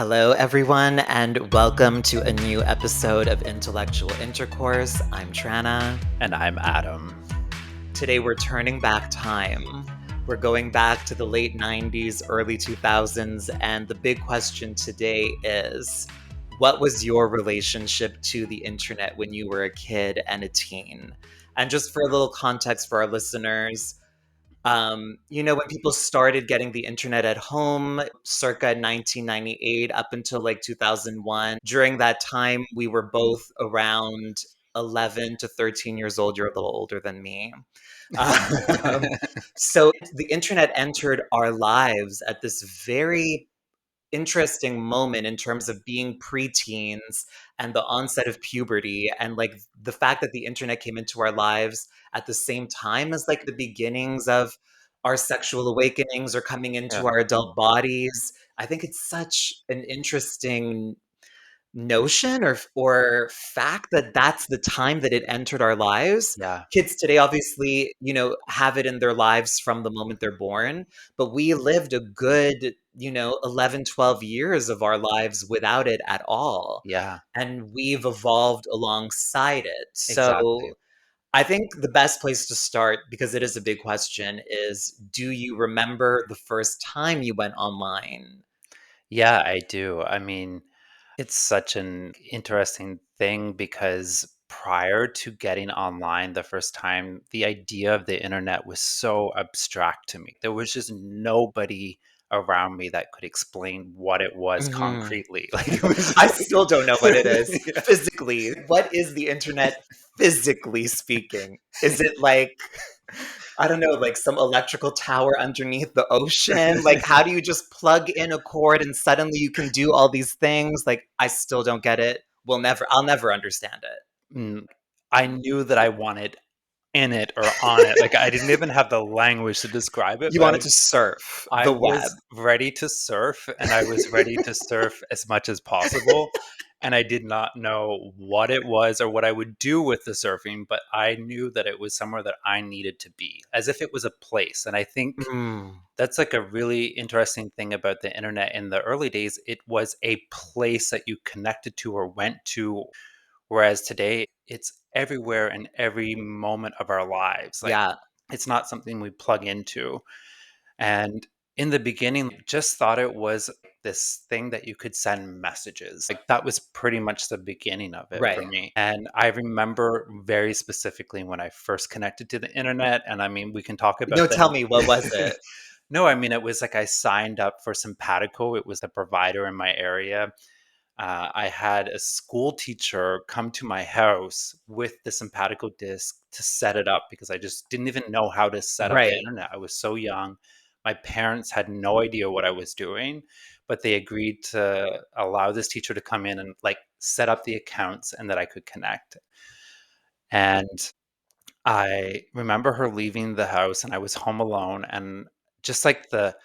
Hello, everyone, and welcome to a new episode of Intellectual Intercourse. I'm Tranna. And I'm Adam. Today, we're turning back time. We're going back to the late 90s, early 2000s, and the big question today is what was your relationship to the internet when you were a kid and a teen? And just for a little context for our listeners, when people started getting the internet at home, circa 1998 up until like 2001, during that time, we were both around 11 to 13 years old. You're a little older than me. Um, so the internet entered our lives at this very interesting moment in terms of being preteens and the onset of puberty and like the fact that the internet came into our lives at the same time as like the beginnings of our sexual awakenings or coming into Yeah. our adult bodies. I think it's such an interesting notion or fact that that's the time that it entered our lives. Yeah. Kids today obviously, have it in their lives from the moment they're born, but we lived a good, 11, 12 years of our lives without it at all. Yeah. And we've evolved alongside it. Exactly. So I think the best place to start, because it is a big question, is do you remember the first time you went online? Yeah, I do. It's such an interesting thing because prior to getting online the first time, the idea of the internet was so abstract to me. There was just nobody around me that could explain what it was Mhm. concretely. Like it was I still don't know what it is Yeah. physically. What is the internet physically speaking? Is it like, I don't know, like some electrical tower underneath the ocean? Like, how do you just plug in a cord and suddenly you can do all these things? Like, I still don't get it. I'll never understand it. Mm, I knew that I wanted in it or on it. Like I didn't even have the language to describe it, You but wanted to surf I the web. was ready to surf and I was ready to surf as much as possible. And I did not know what it was or what I would do with the surfing, but I knew that it was somewhere that I needed to be, as if it was a place. And I think Mm, that's like a really interesting thing about the internet. In the early days, it was a place that you connected to or went to, whereas today it's everywhere in every moment of our lives. Like yeah, it's not something we plug into. And in the beginning, just thought it was this thing that you could send messages. Like that was pretty much the beginning of it for right. me. And I remember very specifically when I first connected to the internet. And we can talk about No, tell me, what was the. it? No, it was like I signed up for Simpatico. It was the provider in my area. I had a school teacher come to my house with the Simpatico disc to set it up because I just didn't even know how to set up the Right. internet. I was so young. My parents had no idea what I was doing, but they agreed to allow this teacher to come in and like set up the accounts and that I could connect. And I remember her leaving the house and I was home alone and just like the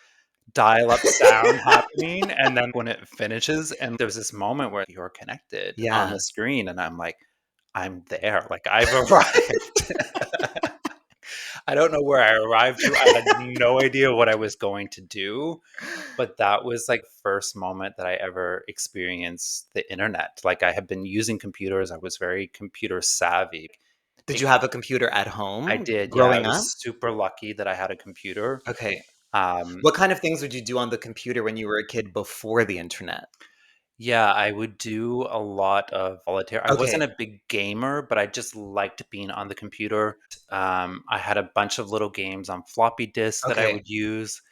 dial-up sound happening, and then when it finishes and there's this moment where you're connected on Yeah. the screen, and I'm like, "I'm there, like, I've arrived." I don't know where I arrived to, I had no idea what I was going to do, but that was, like, first moment that I ever experienced the internet. Like, I had been using computers, I was very computer savvy. Did It you have a computer at I home did, yeah, I growing up? was super lucky that I had a computer. Okay. Um What kind of things would you do on the computer when you were a kid before the internet? Yeah, I would do a lot of solitaire. I Okay. wasn't a big gamer, but I just liked being on the computer. I had a bunch of little games on floppy disks that I Okay. would use,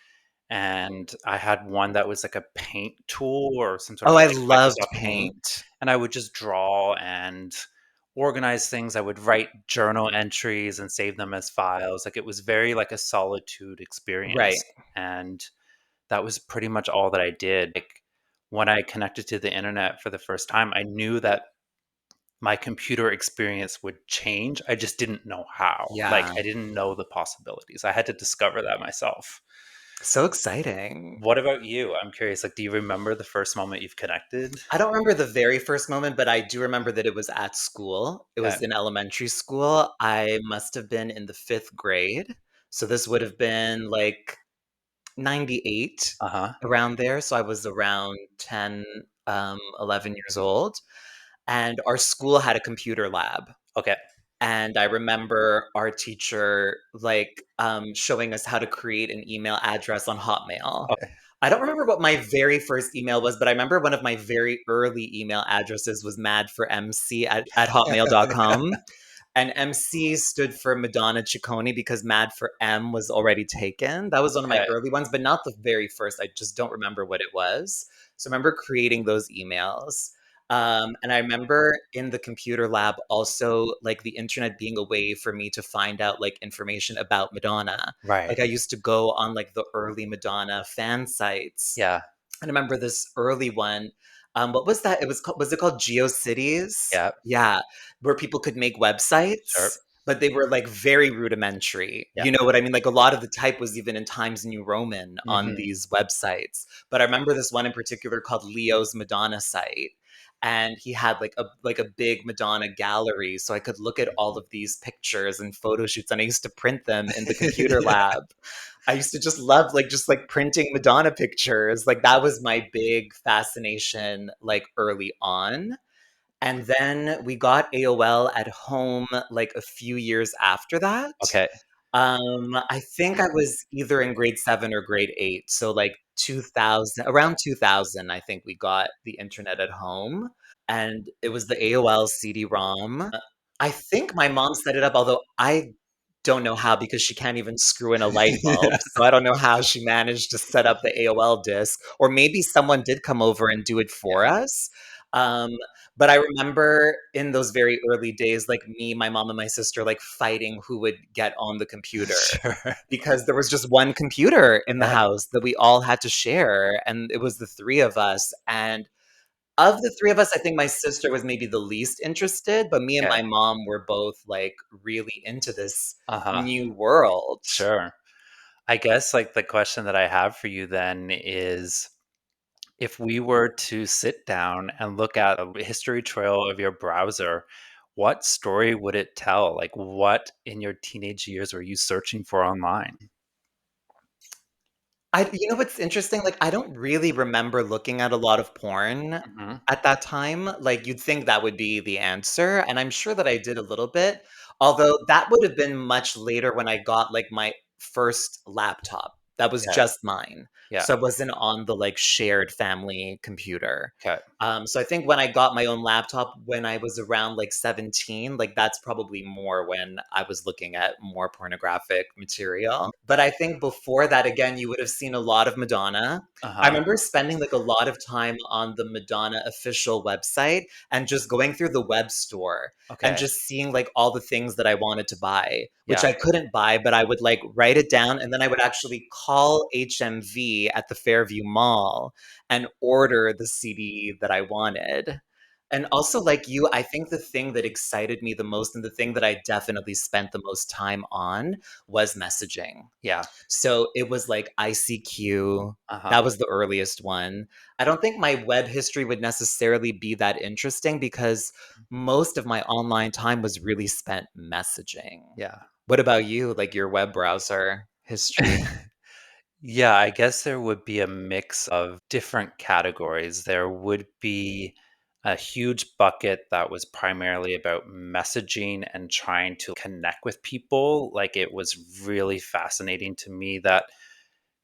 and I had one that was like a paint tool or some sort Oh, of I like loved Microsoft Paint, paint. and I would just draw and organize things. I would write journal entries and save them as files. Like it was very like a solitude Right. experience, and that was pretty much all that I did. Like when I connected to the internet for the first time, I knew that my computer experience would change. I just didn't know how. Like Yeah. I didn't know the possibilities. I had to discover that myself. So exciting. What about you? I'm curious, like, do you remember the first moment you've connected? I don't remember the very first moment, but I do remember that it was at school. It Okay. was in elementary school. I must have been in the 5th grade. So this would have been like 98, Uh-huh. around there, so I was around 10, 11 years old, and our school had a computer lab. Okay. And I remember our teacher, like, showing us how to create an email address on Hotmail. Okay. I don't remember what my very first email was, but I remember one of my very early email addresses was madformc at hotmail.com. And MC stood for Madonna Ciccone because Mad for M was already taken. That was one of my Okay. early ones, but not the very first. I just don't remember what it was. So I remember creating those emails. And I remember in the computer lab also like the internet being a way for me to find out like information about Madonna. Right. Like I used to go on like the early Madonna fan sites. Yeah. I remember this early one. What was that? It was it called GeoCities? Yeah. Yeah, where people could make Sure. websites, but they were like very rudimentary. Yeah. You know what I mean? Like a lot of the type was even in Times New Roman on Mhm. these websites. But I remember this one in particular called Leo's Madonna site. And he had like a big Madonna gallery, so I could look at all of these pictures and photo shoots, and I used to print them in the computer Yeah. lab. I used to just love like just like printing Madonna pictures. Like that was my big fascination like early on. And then we got AOL at home like a few years after that. Okay. I think I was either in grade 7 or grade 8. So like 2000, around 2000, I think we got the internet at home and it was the AOL CD-ROM. I think my mom set it up, although I don't know how because she can't even screw in a light bulb. Yeah. So I don't know how she managed to set up the AOL disk, or maybe someone did come over and do it for Yeah. us. Um, but I remember in those very early days, like me, my mom, and my sister, like fighting who would get on the computer Sure. because there was just one computer in the Yeah. house that we all had to share, and it was the three of us. And of the three of us, I think my sister was maybe the least interested, but me and Okay. my mom were both like really into this Uh-huh. new world. Sure. I guess, like, the question that I have for you then is, if we were to sit down and look at a history trail of your browser, what story would it tell? Like, what in your teenage years were you searching for online? You know what's interesting? Like, I don't really remember looking at a lot of porn Mhm. at that time. Like, you'd think that would be the answer, and I'm sure that I did a little bit, although that would have been much later when I got, like, my first laptop. That was Yeah. just mine. Yeah. So, I wasn't on the, like, shared family computer. Okay. So I think when I got my own laptop when I was around, like, 17, like, that's probably more when I was looking at more pornographic material. But I think before that, again, you would have seen a lot of Madonna. I Uh-huh. remember spending, like, a lot of time on the Madonna official website and just going through the web store and Okay. just seeing, like, all the things that I wanted to buy, which Yeah. I couldn't buy, but I would, like, write it down, and then I would actually call HMV at the Fairview Mall and order the CD that I wanted. And also, like you, I think the thing that excited me the most and the thing that I definitely spent the most time on was messaging. Yeah. So it was like ICQ. Uh-huh. That was the earliest one. I don't think my web history would necessarily be that interesting because most of my online time was really spent messaging. Yeah. What about you? Like your web browser history? Yeah, I guess there would be a mix of different categories. There would be a huge bucket that was primarily about messaging and trying to connect with people. Like, it was really fascinating to me that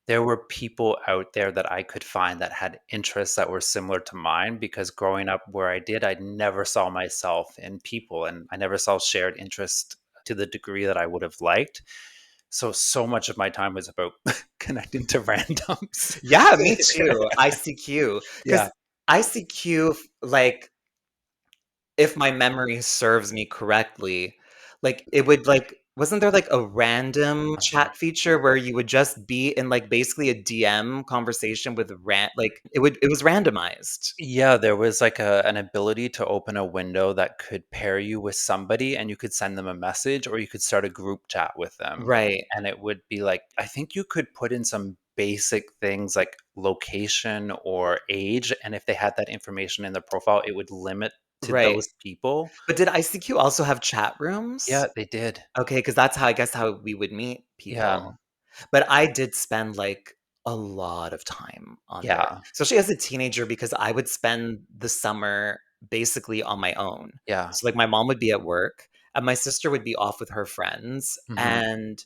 there were people out there that I could find that had interests that were similar to mine, because growing up where I did, I never saw myself in people and I never saw shared interest to the degree that I would have liked. So much of my time was about connecting to randoms. Yeah, me too. ICQ. Yeah. Because ICQ, like, if my memory serves me correctly, like, it would, like, wasn't there, like, a random Uh-huh. chat feature where you would just be in, like, basically a DM conversation with like, it was randomized. Yeah, there was like an ability to open a window that could pair you with somebody, and you could send them a message or you could start a group chat with them. Right, And it would be like, I think you could put in some basic things like location or age. And if they had that information in the profile, it would limit to right. those people. But did ICQ also have chat rooms? Yeah, they did. Okay, because that's how I guess how we would meet Yeah. people. But I did spend, like, a lot of time on there, Yeah. especially as a teenager because I would spend the summer basically on my own. Yeah. So, like, my mom would be at work, and my sister would be off with her friends, Mhm. and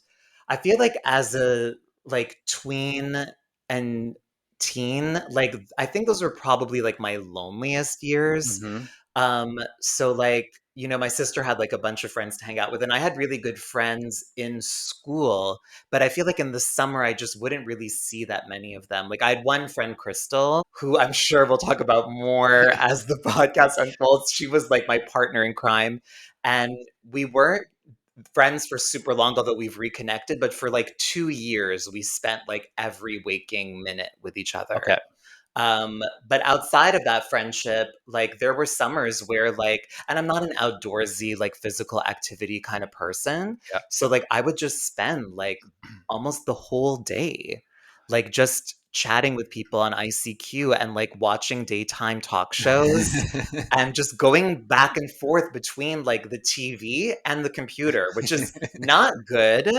I feel like as a, like, tween and teen, like, I think those were probably, like, my loneliest years. Mhm. So, like, my sister had, like, a bunch of friends to hang out with, and I had really good friends in school, but I feel like in the summer, I just wouldn't really see that many of them. Like, I had one friend, Crystal, who I'm sure we'll talk about more as the podcast unfolds. She was, like, my partner in crime, and we weren't friends for super long, although we've reconnected, but for, like, 2 years, we spent, like, every waking minute with each other. Okay. But outside of that friendship, like there were summers where like, and I'm not an outdoorsy, like physical activity kind of person. Yeah. So like I would just spend like almost the whole day, like just chatting with people on ICQ and like watching daytime talk shows and just going back and forth between like the TV and the computer, which is not good,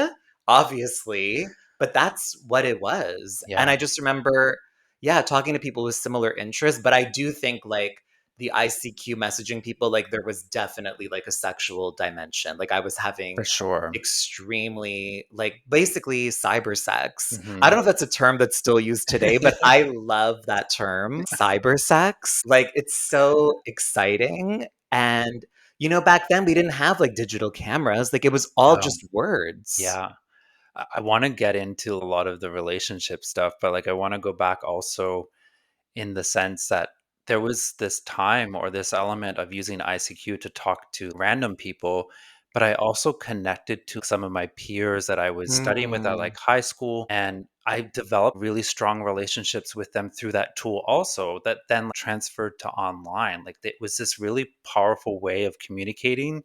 obviously, but that's what it was. And Yeah, I just remember, yeah, talking to people with similar interests, but I do think like the ICQ messaging people, like there was definitely like a sexual dimension. Like I was for having sure. extremely like basically cybersex. I don't Mhm. know if that's a term that's still used today, but I love that term, cybersex. Like it's so exciting. And back then we didn't have like digital cameras. Like it was all No. just words. Yeah. I wanna get into a lot of the relationship stuff, but, like, I wanna go back also in the sense that there was this time or this element of using ICQ to talk to random people, but I also connected to some of my peers that I was studying with at Hmm. like high school, and I developed really strong relationships with them through that tool also that then transferred to online. Like it was this really powerful way of communicating,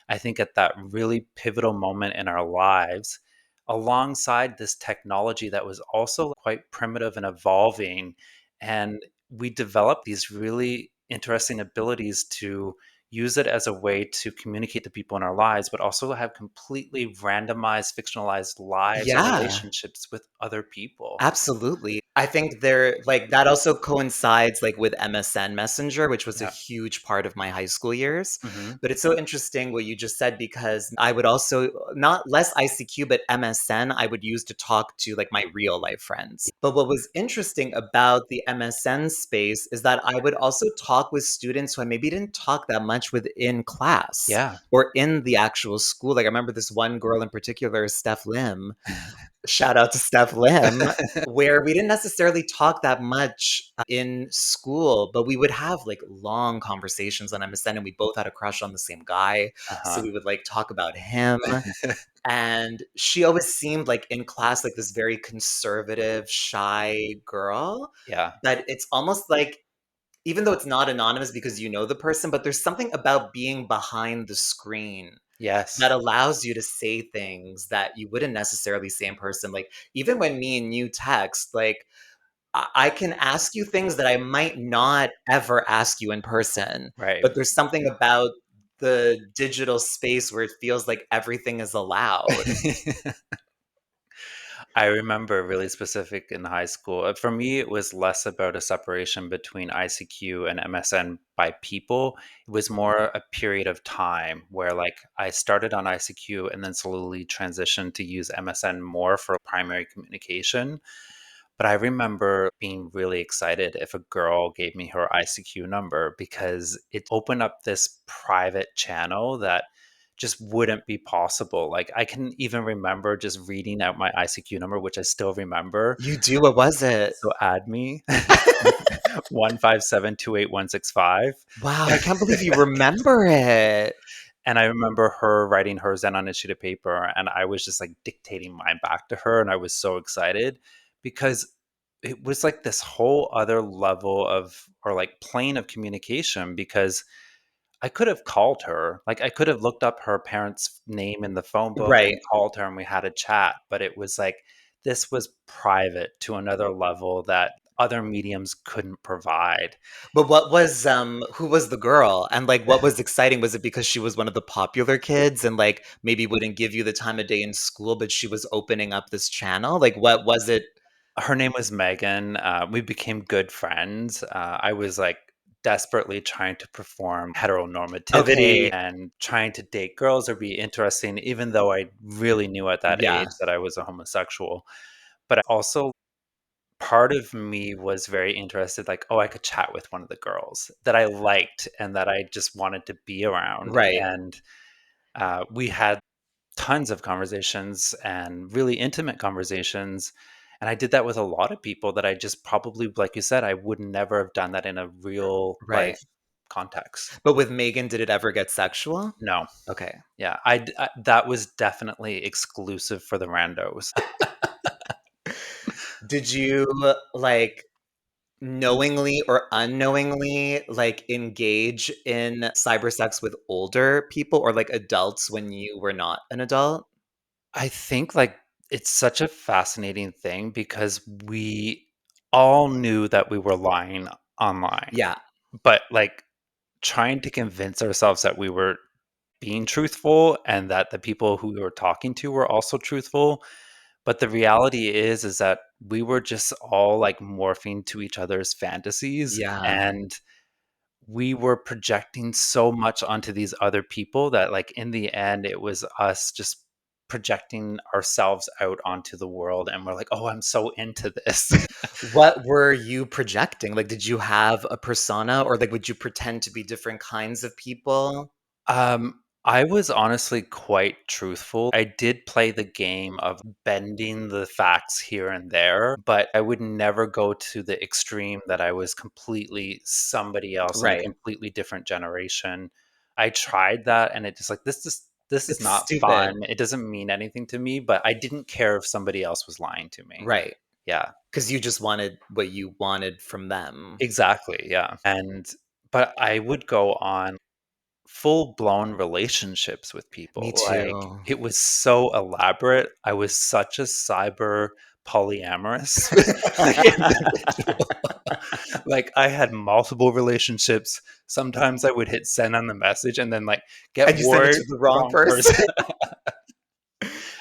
I think, at that really pivotal moment in our lives, alongside this technology that was also quite primitive and evolving. And we developed these really interesting abilities to use it as a way to communicate to people in our lives, but also have completely randomized, fictionalized lives or Yeah. relationships with other people. Absolutely. I think there like that also coincides like with MSN Messenger, which was a Yeah. huge part of my high school years. Hmm. But it's so interesting what you just said because I would also not less ICQ, but MSN I would use to talk to like my real life friends. But what was interesting about the MSN space is that I would also talk with students who I maybe didn't talk that much with in class Yeah. or in the actual school. Like I remember this one girl in particular, Steph Lim. Shout out to Steph Lim, where we didn't necessarily talk that much in school, but we would have like long conversations on MSN and we both had a crush on the same guy. So Uh-huh. we would like talk about him. And she always seemed like in class, like this very conservative, shy girl. Yeah. But it's almost like, even though it's not anonymous because you know the person, but there's something about being behind the screen Yes. that allows you to say things that you wouldn't necessarily say in person. Like, even when me and you text, like, I can ask you things that I might not ever ask you in person, Right. but there's something about the digital space where it feels like everything is allowed. I remember really specific in high school. For me, it was less about a separation between ICQ and MSN by people. It was more a period of time where, like, I started on ICQ and then slowly transitioned to use MSN more for primary communication. But I remember being really excited if a girl gave me her ICQ number because it opened up this private channel that just wouldn't be possible. Like I can even remember just reading out my ICQ number, which I still remember. You do? What was it? So add me 157286165. Wow, I can't believe you remember it. And I remember her writing hers then on a sheet of paper, and I was just like dictating mine back to her. And I was so excited because it was like this whole other level of, or like plane of communication, because I could have called her. Like I could have looked up her parents' name in the phone book Right. and called her and we had a chat, but it was like this was private to another level that other mediums couldn't provide. But who was the girl? And like what was exciting? Was it because she was one of the popular kids and like maybe wouldn't give you the time of day in school, but she was opening up this channel? Like what was it? Her name was Megan. We became good friends. I was like desperately trying to perform heteronormativity Okay. and trying to date girls or be interesting, even though I really knew at that age Yeah. that I was a homosexual. But also, part of me was very interested, like, oh, I could chat with one of the girls that I liked and that I just wanted to be around. Right. And we had tons of conversations and really intimate conversations. And I did that with a lot of people that I just probably, like you said, I would never have done that in a real Right. life context. But with Megan, did it ever get sexual? No. Okay. Yeah. That was definitely exclusive for the randos. Did you, like, knowingly or unknowingly, like, engage in cybersex with older people or, like, adults when you were not an adult? I think like it's such a fascinating thing because we all knew that we were lying online, Yeah. but like trying to convince ourselves that we were being truthful and that the people who we were talking to were also truthful. But the reality is that we were just all like morphing to each other's fantasies, Yeah. and we were projecting so much onto these other people that like in the end it was us just projecting ourselves out onto the world, and we're like, oh, I'm so into this. What were you projecting? Like, did you have a persona or, like, would you pretend to be different kinds of people? I was honestly quite truthful. I did play the game of bending the facts here and there, but I would never go to the extreme that I was completely somebody else in a Right. completely different generation. I tried that and it just like this is It's not stupid. fun. It doesn't mean anything to me, but I didn't care if somebody else was lying to me. Right. Yeah. 'Cause you just wanted what you wanted from them. Exactly. Yeah. And but I would go on full-blown relationships with Me people, like, too. it was so elaborate. I was such a cyber polyamorous, like, individual. Like, I had multiple relationships. Sometimes I would hit send on the message and then, like, get And you send it word to the wrong wrong person. person.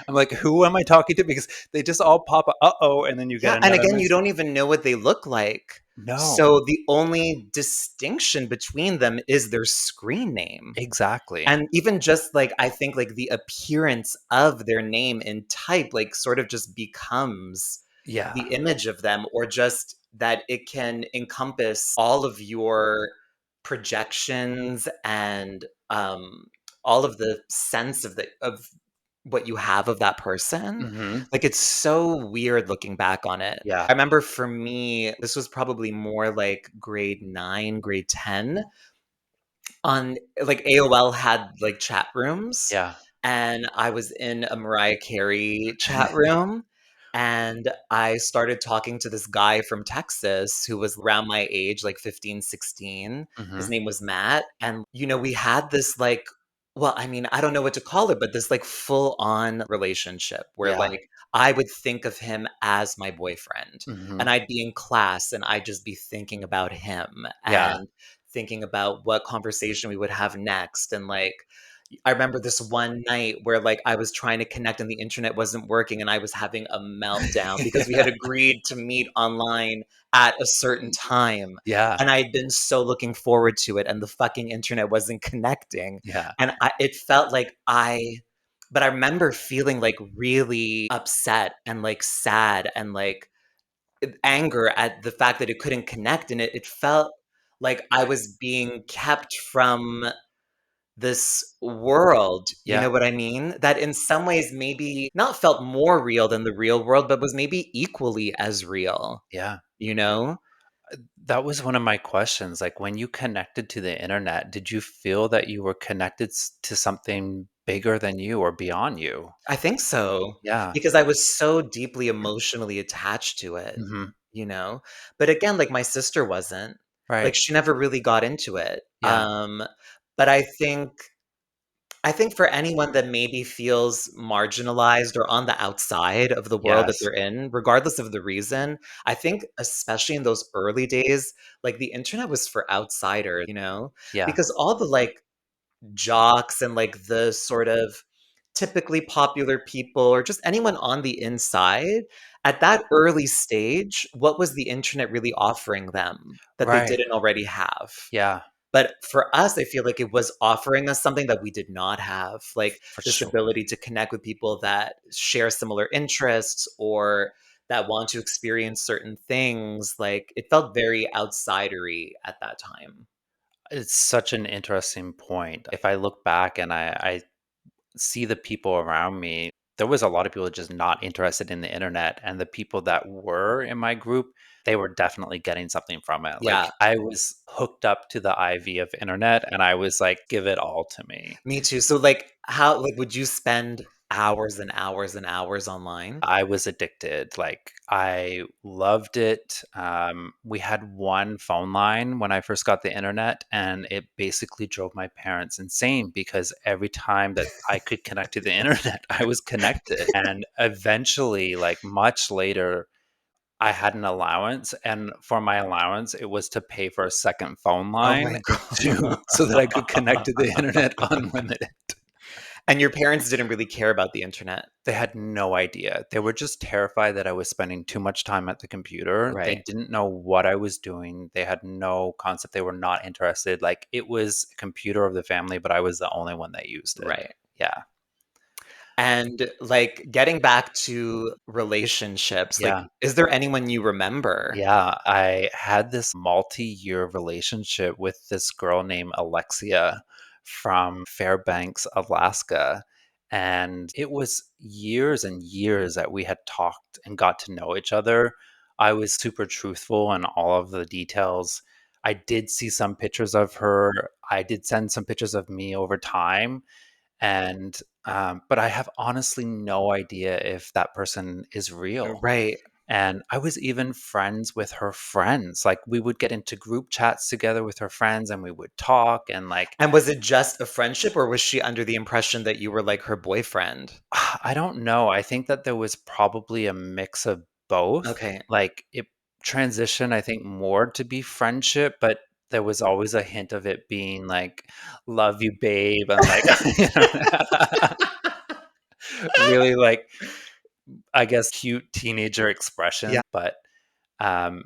I'm like, "Who am I talking to?" Because they just all pop up, "Uh-oh," and then you get Yeah, and another again, you message. don't even know what they look like. No. So the only distinction between them is their screen name. Exactly. And even just, like, I think, like, the appearance of their name in type, like, sort of just becomes Yeah. the image of them, or just that it can encompass all of your projections and, all of the sense of what you have of that person. Mhm. Like, it's so weird looking back on it. Yeah. I remember for me, this was probably more like grade 9, grade 10. On like, AOL had, like, chat rooms, Yeah. and I was in a Mariah Carey chat room, and I started talking to this guy from Texas who was around my age, like 15, 16. His Mhm. name was Matt, and, we had this, like, well, I mean, I don't know what to call it, but this, like, full-on relationship where, Yeah. like, I would think of him as my boyfriend, Mhm. and I'd be in class, and I'd just be thinking about him, Yeah. and thinking about what conversation we would have next. And like, I remember this one night where like I was trying to connect and the internet wasn't working and I was having a meltdown because we had agreed to meet online at a certain time. Yeah. And I'd been so looking forward to it and the fucking internet wasn't connecting. Yeah. And it felt like but I remember feeling like really upset and like sad and like anger at the fact that it couldn't connect, and it felt like I was being kept from this world, you Yeah. know what I mean? That in some ways maybe not felt more real than the real world, but was maybe equally as real, Yeah. you know? That was one of my questions. Like, when you connected to the internet, did you feel that you were connected to something bigger than you or beyond you? I think so, Yeah. because I was so deeply emotionally attached to it, Mhm. you know? But again, like, my sister wasn't. Like, Right. she never really got into it, Yeah. but I think for anyone that maybe feels marginalized or on the outside of the world that Yes. they're in, regardless of the reason, I think especially in those early days, like, the internet was for outsiders, you know? Yeah. Because all the, like, jocks and, like, the sort of typically popular people or just anyone on the inside, At that early stage, what was the internet really offering them that they Right. didn't already have? Yeah, But for us, I feel like it was offering us something that we did not have, like for this sure. ability to connect with people that share similar interests or that want to experience certain things. Like it felt very outsidery at that time. It's such an interesting point. If I look back and I see the people around me, there was a lot of people just not interested in the internet. And the people that were in my group, they were definitely getting something from it. Yeah, Like I was hooked up to the IV of internet and I was like, give it all to me. me too. So like how like would you spend hours and hours and hours online? I was addicted. Like I loved it. We had one phone line when I first got the internet, and it basically drove my parents insane because every time that I could connect to the internet, I was connected. And eventually, like much later, I had an allowance, and for my allowance, it was to pay for a second phone Oh my line to god. so that I could connect to the internet unlimited. And your parents didn't really care about the internet. They had no idea. They were just terrified that I was spending too much time at the computer. They Right. didn't know what I was doing. They had no concept. They were not interested. Like it was a computer of the family, but I was the only one that used it. Right. Yeah. And, like, getting back to relationships, like, Yeah. is there anyone you remember? Yeah, I had this multi-year relationship with this girl named Alexia from Fairbanks, Alaska. And it was years and years that we had talked and got to know each other. I was super truthful in all of the details. I did see some pictures of her. I did send some pictures of me over time. And, but I have honestly no idea if that person is real. Right. And I was even friends with her friends. Like, we would get into group chats together with her friends and we would talk and, like, And was it just a friendship, or was she under the impression that you were, like, her boyfriend? I don't know. I think that there was probably a mix of both. Okay. Like, it transitioned, I think, more to be friendship, but there was always a hint of it being like, "Love you, babe," and, like, you know, really, like, I guess, cute teenager expression, Yeah. but, um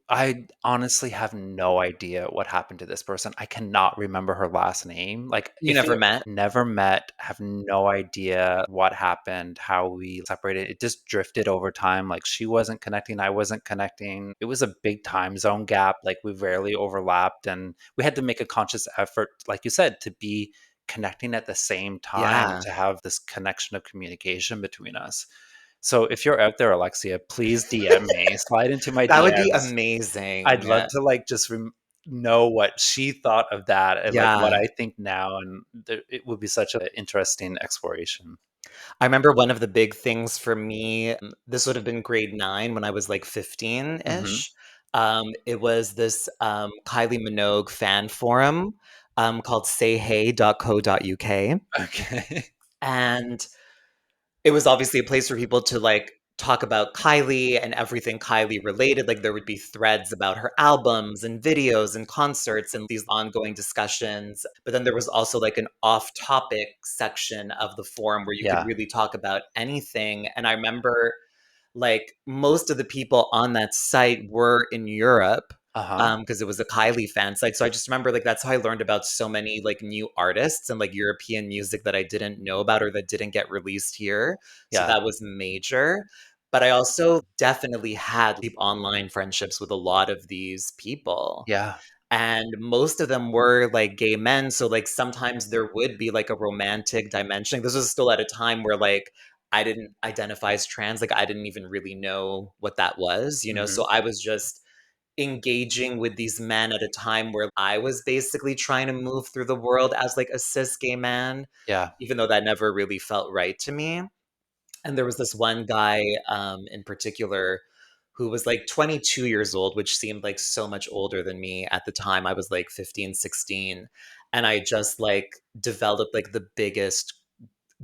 I honestly have no idea what happened to this person. I cannot remember her last name. Like, You if never you met? never met, have no idea what happened, how we separated. It just drifted over time. Like, she wasn't connecting, I wasn't connecting. It was a big time zone gap. Like, we rarely overlapped, and we had to make a conscious effort, like you said, to be connecting at the same time Yeah. to have this connection of communication between us. So if you're out there, Alexia, please DM me. Slide into my That would be DMs. I'd amazing. love to, like, just know what she thought of that and, like, what Yeah. I think now, and it would be such an interesting exploration. I remember one of the big things for me, this would have been grade 9 when I was, like, Mhm. 15-ish. It was this, Kylie Minogue fan forum, called sayhey.co.uk, Okay. and it was obviously a place for people to, like, talk about Kylie and everything Kylie related, like, there would be threads about her albums and videos and concerts and these ongoing discussions, but then there was also, like, an off-topic section of the forum where you could Yeah. really talk about anything, and I remember, like, most of the people on that site were in Europe, Uh-huh. because it was a Kylie fan site, so I just remember, like, that's how I learned about so many, like, new artists and, like, European music that I didn't know about or that didn't get released here, so Yeah. that was major, but I also definitely had deep online friendships with a lot of these people, Yeah. and most of them were, like, gay men, so, like, sometimes there would be, like, a romantic dimension. This was still at a time where, like, I didn't identify as trans, like, I didn't even really know what that was, Mhm. so I was just engaging with these men at a time where I was basically trying to move through the world as, like, a cis gay man, Yeah. even though that never really felt right to me. And there was this one guy, in particular who was, like, 22 years old, which seemed like so much older than me at the time. I was, like, 15, 16, and I just, like, developed, like, the biggest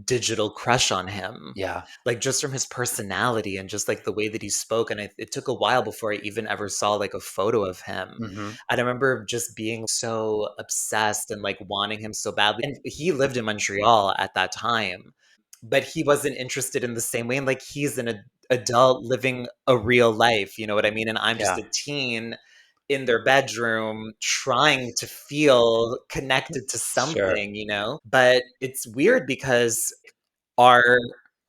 digital crush on him, Yeah. like, just from his personality and just, like, the way that he spoke, and it took a while before I even ever saw, like, a photo of him, Mhm. and I remember just being so obsessed and, like, wanting him so badly, and he lived in Montreal at that time, but he wasn't interested in the same way, and, like, he's in adult living a real life, you know what I mean? And I'm just Yeah, a teen in their bedroom trying to feel connected to sure. something, you know? But it's weird because our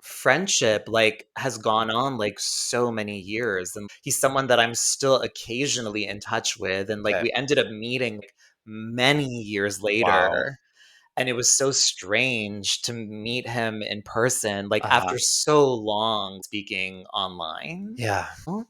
friendship, like, has gone on, like, so many years, and he's someone that I'm still occasionally in touch with, and, like, Okay. we ended up meeting, like, many years Wow. later, and it was so strange to meet him in person, like, Uh-huh. after so long speaking online. Yeah. Oh,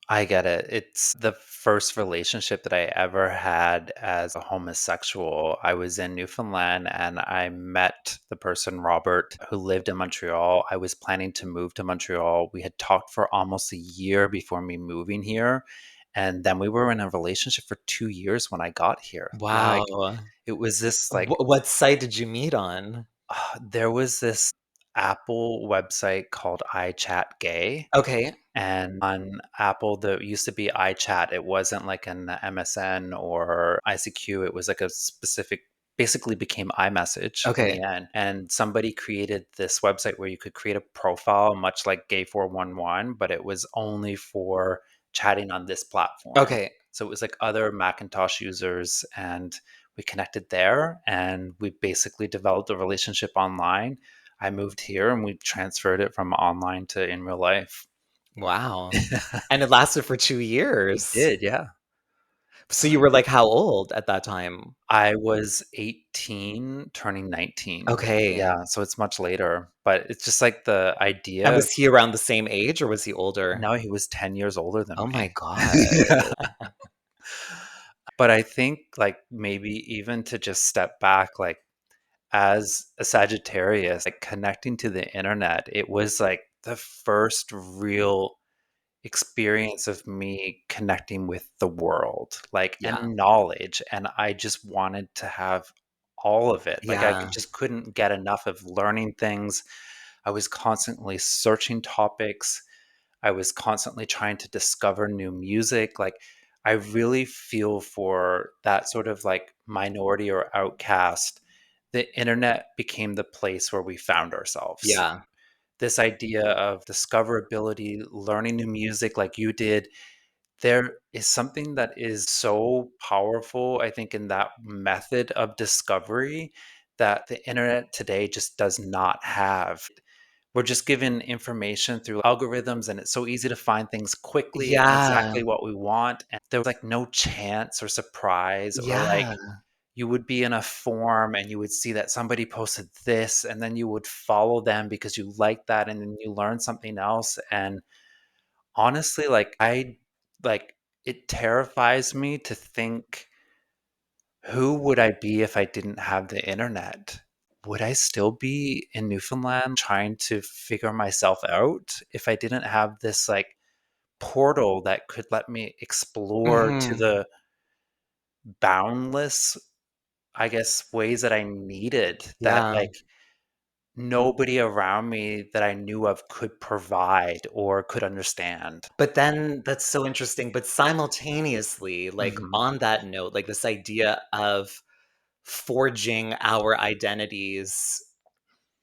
I get it. It's the first relationship that I ever had as a homosexual. I was in Newfoundland and I met the person, Robert, who lived in Montreal. I was planning to move to Montreal. We had talked for almost a year before me moving here. And then we were in a relationship for 2 years when I got here. Like, wow. it was this like, What site did you meet on? there was this Apple website called iChat Gay, Okay, and on Apple, there used to be iChat. It wasn't like an MSN or ICQ. It was like a specific, basically became iMessage in the okay, end. And somebody created this website where you could create a profile, much like Gay 411, but it was only for chatting on this platform. okay. So it was like other Macintosh users, and we connected there, and we basically developed a relationship online. I moved here and we transferred it from online to in real life. Wow. And it lasted for 2 It years. did, yeah. So you were, like, how old at that time? I was 18 turning 19. Okay. Yeah, so it's much later, but it's just like the And idea. was he around the same age or was he older? No, he was 10 years older than Oh my me. god. Yeah. But I think, like, maybe even to just step back, like, as a Sagittarius, like, connecting to the internet, it was, like, the first real experience of me connecting with the world, like, Yeah, and knowledge, and I just wanted to have all of it. Like, yeah, just couldn't get enough of learning things. I was constantly searching topics. I was constantly trying to discover new music. Like, I really feel for that sort of like minority or outcast. The internet became the place where we found ourselves. yeah, This idea of discoverability, learning new music like you did, there is something that is so powerful, I think, in that method of discovery that the internet today just does not have. We're just given information through algorithms, and it's so easy to find things quickly and yeah, exactly what we want. And there was like no chance or surprise, or like yeah, you would be in a forum and you would see that somebody posted this, and then you would follow them because you like that, and then you learn something else. And honestly, like it terrifies me to think, who would I be if I didn't have the internet? Would I still be in Newfoundland trying to figure myself out if I didn't have this like portal that could let me explore to mhm, the boundless, I guess, ways that I needed, that yeah. like nobody around me that I knew of could provide or could understand? But then that's so interesting, but simultaneously, like, Mhm. on that note, like, this idea of forging our identities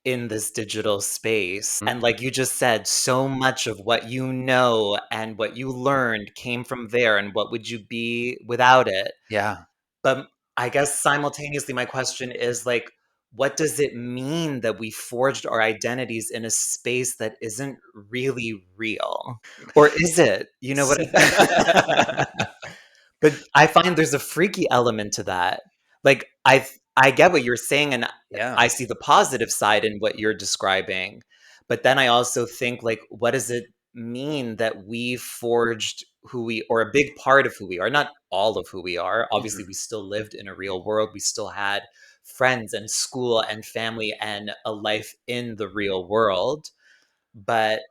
in this digital space, Mm, and like you just said, so much of what you know and what you learned came from there, and what would you be without it? yeah. But I guess simultaneously, my question is like, what does it mean that we forged our identities in a space that isn't really real? Or is it? You know what I But I find there's a freaky element to that. Like, I get what you're saying, and Yeah. I see the positive side in what you're describing, but then I also think, like, what does it mean that we forged who we or a big part of who we are, not all of who we are. Obviously, Mhm. we still lived in a real world. We still had friends and school and family and a life in the real world. But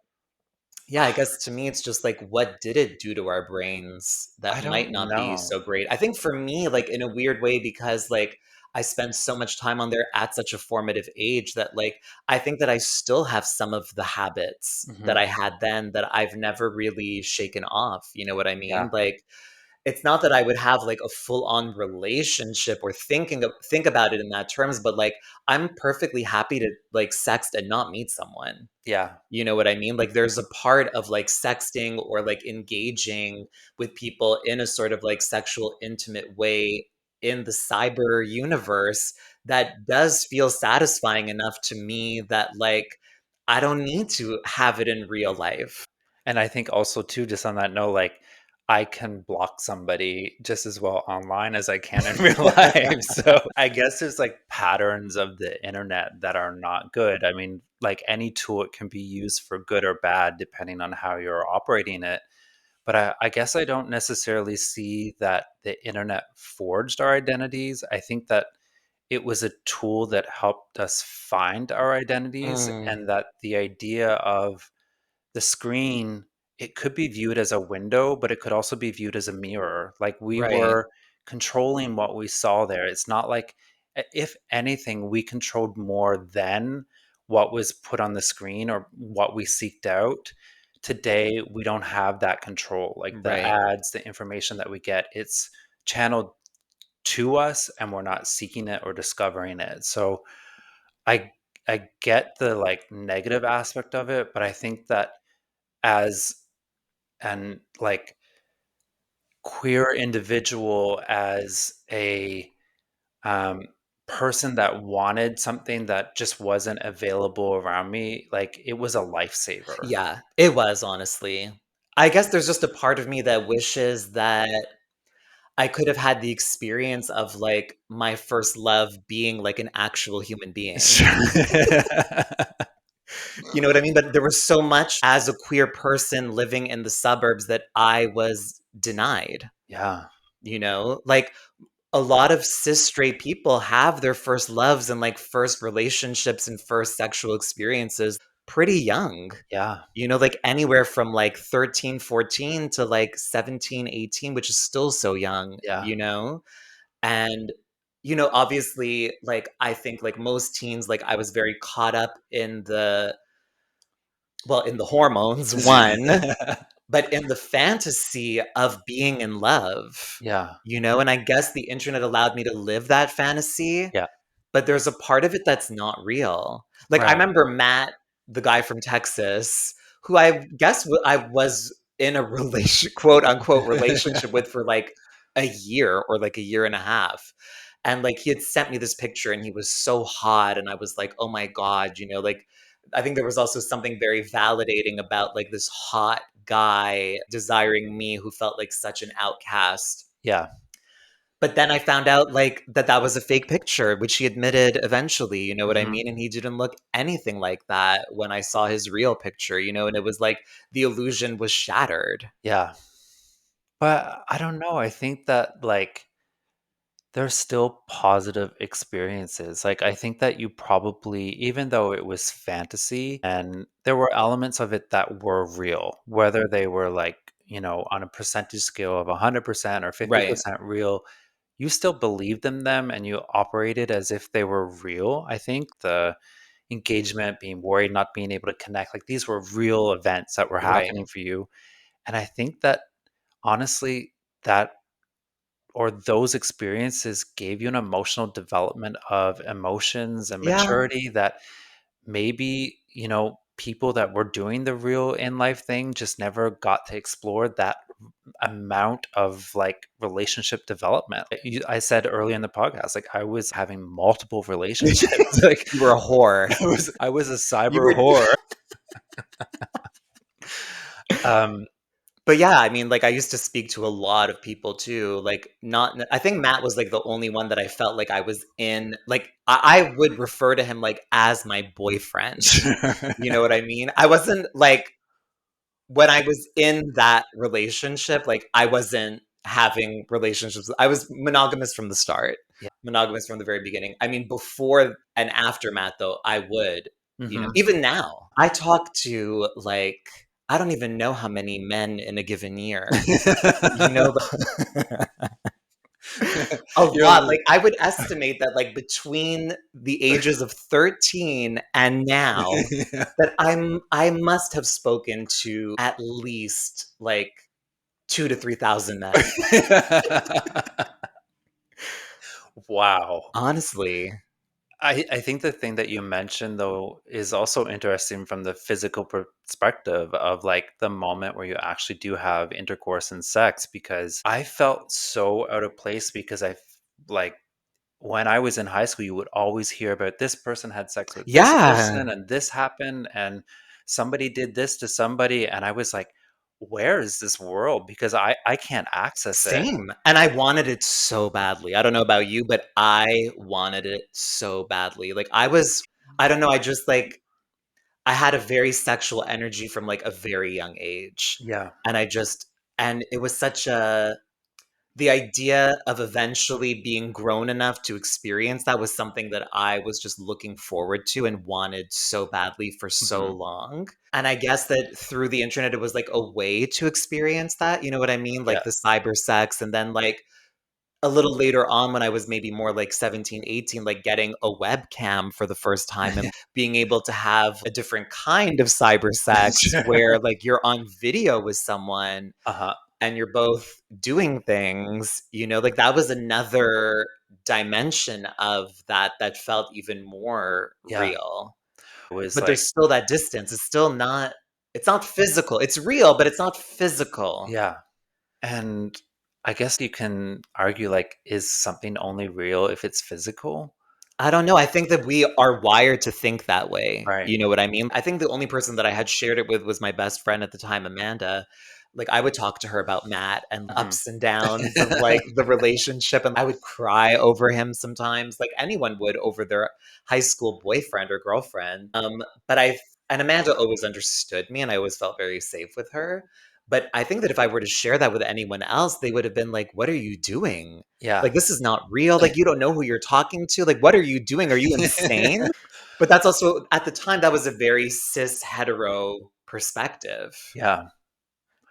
yeah, I guess to me, it's just like, what did it do to our brains I that might don't not be know. so great? I think for me, like in a weird way, because like I spent so much time on there at such a formative age that like I think that I still have some of the habits that Mhm. I had then that I've never really shaken off. You know what I Yeah. mean? Like, it's not that I would have like a full-on relationship or think about it in that terms, but like I'm perfectly happy to like sext and not meet someone. Yeah. You know what I mean? Like there's a part of like sexting or like engaging with people in a sort of like sexual intimate way in the cyber universe that does feel satisfying enough to me that like I don't need to have it in real life. And I think also too, just on that note, like I can block somebody just as well online as I can in real life. So I guess there's like patterns of the internet that are not good. I mean, like any tool, it can be used for good or bad depending on how you're operating it. But I guess I don't necessarily see that the internet forged our identities. I think that it was a tool that helped us find our identities, Mm, and that the idea of the screen, it could be viewed as a window, but it could also be viewed as a mirror. Like we right, were controlling what we saw there. It's not like, if anything, we controlled more than what was put on the screen or what we seeked out. Today, we don't have that control. Like the right. ads, the information that we get, it's channeled to us and we're not seeking it or discovering it. So I I get the like negative aspect of it, but I think that as an like queer individual, as a um, person that wanted something that just wasn't available around me, like it was a lifesaver. Yeah, it was honestly. I guess there's just a part of me that wishes that I could have had the experience of, like, my first love being, like, an actual human being. Sure. You know what I mean? But there was so much as a queer person living in the suburbs that I was denied, Yeah, you know? Like, a lot of cis straight people have their first loves and, like, first relationships and first sexual experiences pretty young. yeah, You know, like, anywhere from, like, 13, 14 to, like, 17, 18, which is still so young, yeah. you know? And, you know, obviously, like, I think, like, most teens, like, I was very caught up in the well, in the hormones, one, but in the fantasy of being in love, Yeah, you know? And I guess the internet allowed me to live that fantasy, yeah, but there's a part of it that's not real. Like, I right. remember Matt, the guy from Texas, who I guess I was in a relation quote, unquote, "relationship" with for, like, a year or, like, a year and a half, and, like, he had sent me this picture, and he was so hot, and I was like, "Oh my god," you know, like, I think there was also something very validating about, like, this hot guy desiring me who felt like such an outcast. Yeah, But then I found out, like, that that was a fake picture, which he admitted eventually, you know what I mhm, mean? And he didn't look anything like that when I saw his real picture, you know, and it was like the illusion was shattered. yeah. But I don't know, I think that, like, there's still positive experiences. Like, I think that you probably, even though it was fantasy and there were elements of it that were real, whether they were like, on a percentage scale of 100% or Right, 50% real, you still believed in them and you operated as if they were real. I think the engagement, being worried, not being able to connect, like these were real events that were right. happening for you. And I think that honestly, that or those experiences gave you an emotional development of emotions and Yeah, maturity that maybe, people that were doing the real in life thing just never got to explore that amount of like relationship development. I said earlier in the podcast, like I was having multiple relationships. Like you were a whore. I was a You cyber were whore. Um, but yeah, I mean, like, I used to speak to a lot of people too, like, not I think Matt was, like, the only one that I felt like I was in like, I would refer to him, like, as my boyfriend. You know what I mean? I wasn't, like when I was in that relationship, like, I wasn't having relationships I was monogamous from the start, yeah. monogamous from the very beginning. I mean, before and after Matt, though, I would, you know Hmm. even now, I talk to, like, I don't even know how many men in a given year, you know, a lot, You're like, I would estimate that, like, between the ages of 13 and now, that I must have spoken to at least, like, 2 to 3,000 men. Wow. Honestly. I think the thing that you mentioned though is also interesting from the physical perspective of like the moment where you actually do have intercourse and sex, because I felt so out of place because like when I was in high school you would always hear about this person had sex with this Yeah. person and this happened and somebody did this to somebody, and I was like, where is this world, because I can't access it. Same, and I wanted it so badly. I don't know about you, but I wanted it so badly. Like, I don't know, I just, like I had a very sexual energy from, like, a very young age, Yeah. and I just and it was such a the idea of eventually being grown enough to experience that was something that I was just looking forward to and wanted so badly for so Hmm. long. And I guess that through the internet, it was like a way to experience that. You know what I mean? Like Yeah. the cyber sex. And then, like, a little later on, when I was maybe more like 17, 18, like getting a webcam for the first time and being able to have a different kind of cyber sex Sure. where, like, you're on video with someone Uh-huh. and you're both doing things, like that was another dimension of that felt even more Yeah. real. It was But like, there's still that distance. It's not physical. It's real, but it's not physical. yeah. And I guess you can argue, like, is something only real if it's physical? I don't know. I think that we are wired to think that way. Right. You know what I mean? I think the only person that I had shared it with was my best friend at the time, Amanda. Like, I would talk to her about Matt and Mhm. ups and downs of, like, the relationship, and I would cry over him sometimes, like anyone would over their high school boyfriend or girlfriend. But and Amanda always understood me, and I always felt very safe with her. But I think that if I were to share that with anyone else, they would have been like, "What are you doing? Yeah. Like, this is not real. Like, you don't know who you're talking to. Like, what are you doing? Are you insane?" But that's also at the time, that was a very cis hetero perspective Yeah,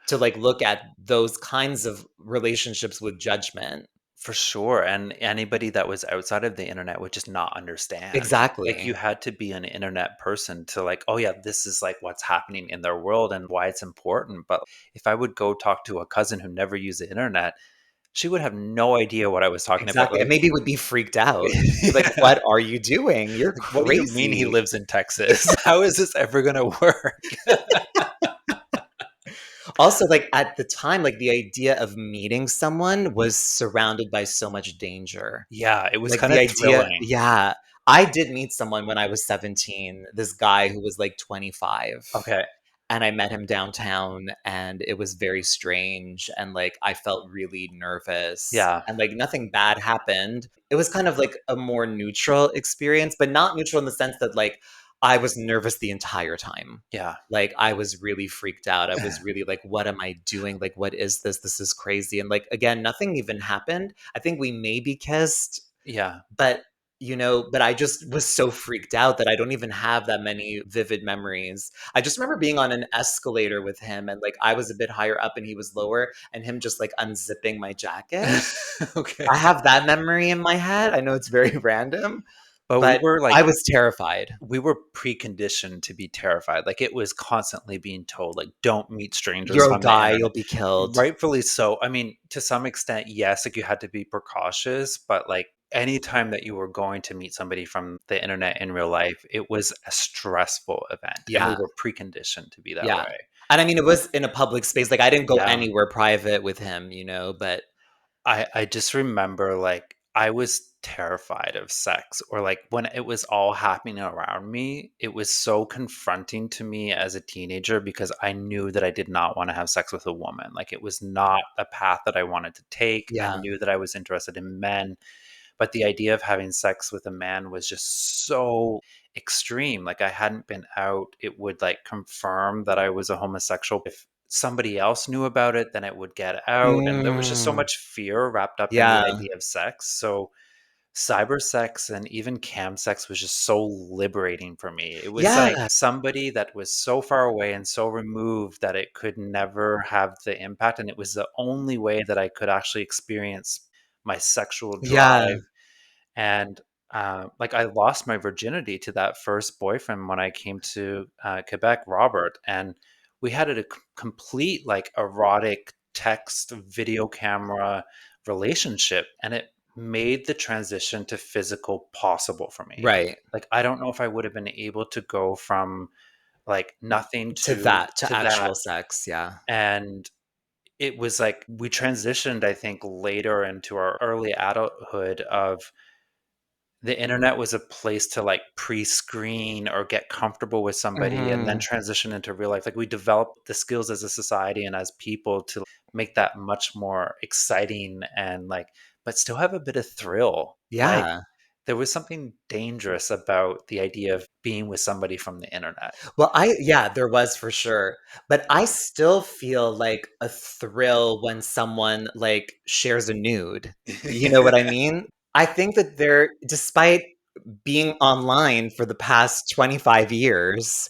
to, like, look at those kinds of relationships with judgment. for sure, and anybody that was outside of the internet would just not understand. Like, you Exactly. had to be an internet person to like, "Oh, yeah, this is, like, what's happening in their world and why it's important," but if I would go talk to a cousin who never used the internet, she would have no idea what I was talking about, Exactly, and like maybe would be freaked out. Be like, yeah. "What are you doing? You're Like, "What do you mean he crazy." lives in Texas? How is this ever gonna work?" Also, like, at the time, like, the idea of meeting someone was surrounded by so much danger. Yeah, it was Like, the kinda idea thrilling. yeah. I did meet someone when I was 17, this guy who was, like, 25, Okay. and I met him downtown, and it was very strange, and, like, I felt really nervous, Yeah, and, like, nothing bad happened. It was kind of like a more neutral experience, but not neutral in the sense that, like, I was nervous the entire time. yeah. Like, I was really freaked out. I was really like, "What am I doing? Like, what is this? This is crazy." And, like, again, nothing even happened. I think we maybe kissed, Yeah. but, but I just was so freaked out that I don't even have that many vivid memories. I just remember being on an escalator with him, and, like, I was a bit higher up and he was lower, and him just, like, unzipping my jacket. Okay. I have that memory in my head. I know it's very random, But we but were, like, I was terrified. we were preconditioned to be terrified, like, it was constantly being told, like, "Don't meet strangers "You'll on the die, internet." you'll be killed." Rightfully so. I mean, to some extent, yes, like, you had to be precautious, but, like, anytime that you were going to meet somebody from the internet in real life, it was a stressful event, and we Yeah. were preconditioned to be that Yeah. way. And I mean, it was in a public space, like, I didn't go Yeah. anywhere private with him, but I just remember, like, I was terrified of sex, or, like, when it was all happening around me, it was so confronting to me as a teenager because I knew that I did not wanna have sex with a woman, like, it was not a path that I wanted to take. I yeah. knew that I was interested in men, but the idea of having sex with a man was just so extreme. Like, I hadn't been out. It would, like, confirm that I was a homosexual. If somebody else knew about it, then it would get out, and there was just so Mm. much fear wrapped up in the Yeah. idea of sex. So cyber sex and even cam sex was just so liberating for me. It was like Yeah. somebody that was so far away and so removed that it could never have the impact, and it was the only way that I could actually experience my sexual Yeah. drive. And like, I lost my virginity to that first boyfriend when I came to Quebec, Robert, and we had a complete, like, erotic text, video camera relationship, and it made the transition to physical possible for me. Right. Like, I don't know if I would have been able to go from, like, nothing To that, to to that, actual sex, yeah. and it was like we transitioned, I think, later into our early adulthood of the internet was a place to, like, pre-screen or get comfortable with somebody and then Mhm. transition into real life. Like, we developed the skills as a society and as people to make that much more exciting and, like, but still have a bit of thrill. Like, Yeah. there was something dangerous about the idea of being with somebody from the internet. Well, yeah, there was for sure, but I still feel, like, a thrill when someone, like, shares a nude. You know what I mean? I think that despite being online for the past 25 years,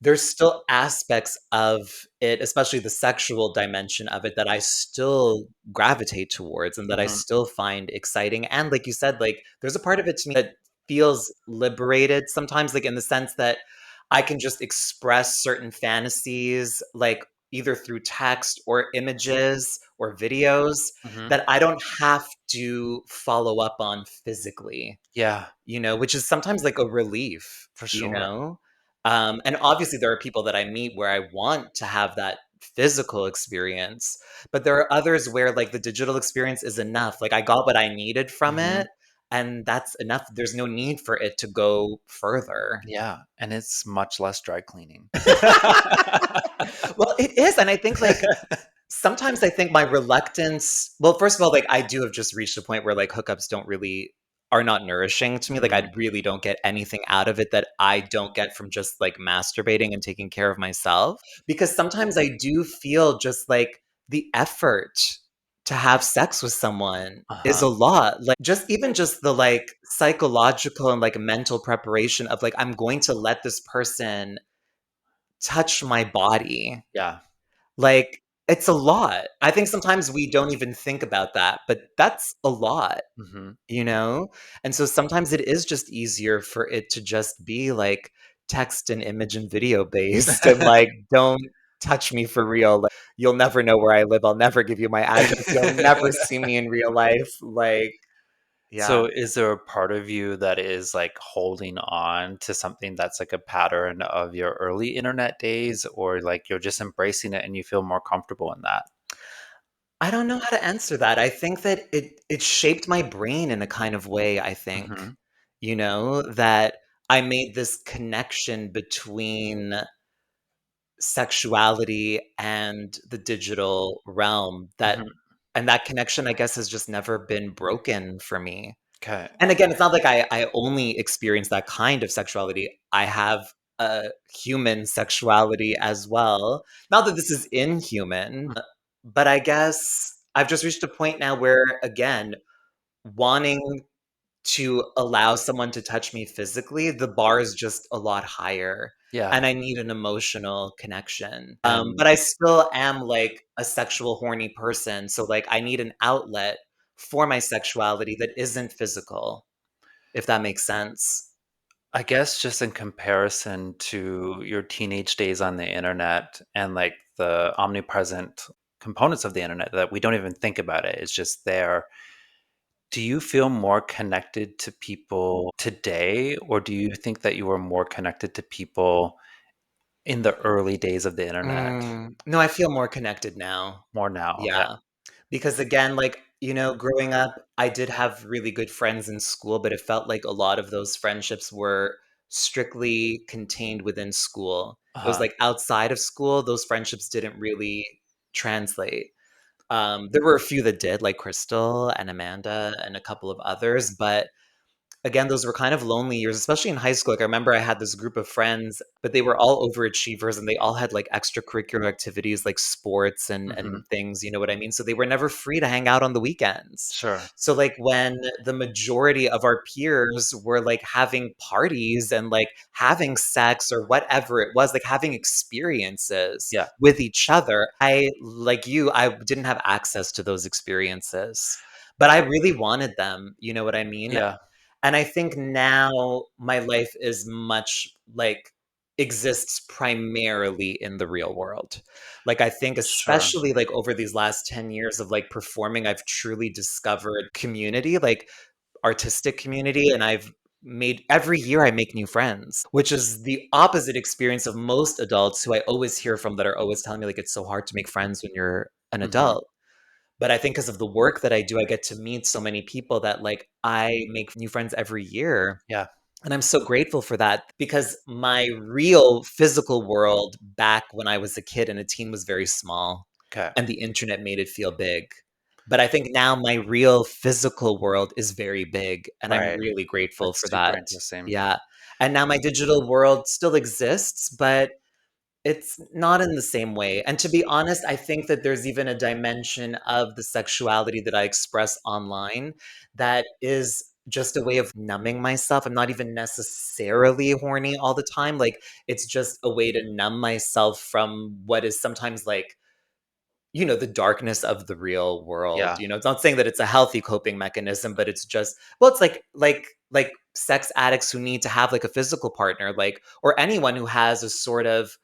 there's still aspects of it, especially the sexual dimension of it, that I still gravitate towards and that I Mhm, still find exciting, and like you said, like, there's a part of it to me that feels liberated sometimes, like, in the sense that I can just express certain fantasies, like, either through text or images or videos mhm. that I don't have to follow up on physically, Yeah, which is sometimes like a relief, for sure. And obviously there are people that I meet where I want to have that physical experience, but there are others where like the digital experience is enough. Like I got what I needed from Mhm. it, and that's enough. There's no need for it to go further. Yeah, and it's much less dry cleaning. Well, it is, and I think like sometimes I think my reluctance first of all, like, I do have just reached a point where, like, hookups are not nourishing to me, like, I Mhm, really don't get anything out of it that I don't get from just, like, masturbating and taking care of myself, because sometimes I do feel just, like, the effort to have sex with someone is uh-huh, a lot, like, just the, like, psychological and, like, mental preparation of, like, I'm going to let this person touch my body. yeah, Like, it's a lot. I think sometimes we don't even think about that, but that's a lot, mhm. you know? And so sometimes it is just easier for it to just be, like, text and image and video based and, like, don't touch me for real, like, you'll never know where I live, I'll never give you my address, you'll never see me in real life, like yeah. So, is there a part of you that is, like, holding on to something that's, like, a pattern of your early internet days, or, like, you're just embracing it and you feel more comfortable in that? I don't know how to answer that. I think that it shaped my brain in a kind of way, I think, Mhm, that I made this connection between sexuality and the digital realm mhm. and that connection, I guess, has just never been broken for me. 'Kay. And again, it's not like I only experience that kind of sexuality. I have a human sexuality as well. Not that this is inhuman, but I guess I've just reached a point now where, again, wanting to allow someone to touch me physically, the bar is just a lot higher, Yeah, and I need an emotional connection. and But I still am, like, a sexual horny person, so, like, I need an outlet for my sexuality that isn't physical, if that makes sense. I guess just in comparison to your teenage days on the internet and, like, the omnipresent components of the internet that we don't even think about it, it's just there. Do you feel more connected to people today, or do you think that you were more connected to people in the early days of the internet? No, I feel more connected now. More now, yeah. Yeah. Because again, like, growing up, I did have really good friends in school, but it felt like a lot of those friendships were strictly contained within school. It was Uh-huh. like outside of school, those friendships didn't really translate. There were a few that did, like Crystal and Amanda and a couple of others, but again, those were kind of lonely years, especially in high school. Like, I remember I had this group of friends, but they were all overachievers and they all had like extracurricular activities like sports and Mhm. things, you know what I mean? So they were never free to hang out on the weekends. Sure. So like when the majority of our peers were like having parties and like having sex or whatever it was, like having experiences Yeah. with each other, I didn't have access to those experiences. But I really wanted them, you know what I mean? Yeah. And I think now my life is much, like, exists primarily in the real world. Like, I think Sure. especially, like, over these last 10 years of, like, performing, I've truly discovered community, like, artistic community, and I've made every year I make new friends, which is the opposite experience of most adults who I always hear from that are always telling me, like, "It's so hard to make friends when you're an Mhm. adult." But I think because of the work that I do, I get to meet so many people that, like, I make new friends every year. Yeah. And I'm so grateful for that because my real physical world back when I was a kid and a teen was very small, Okay. and the internet made it feel big. But I think now my real physical world is very big, and I'm Right. really grateful That's for super that. interesting. Yeah. And now my digital world still exists, but it's not in the same way, and to be honest, I think that there's even a dimension of the sexuality that I express online that is just a way of numbing myself. I'm not even necessarily horny all the time, like, it's just a way to numb myself from what is sometimes, like, the darkness of the real world, Yeah. it's not saying that it's a healthy coping mechanism, but it's just well, it's like sex addicts who need to have, like, a physical partner, like or anyone who has a sort of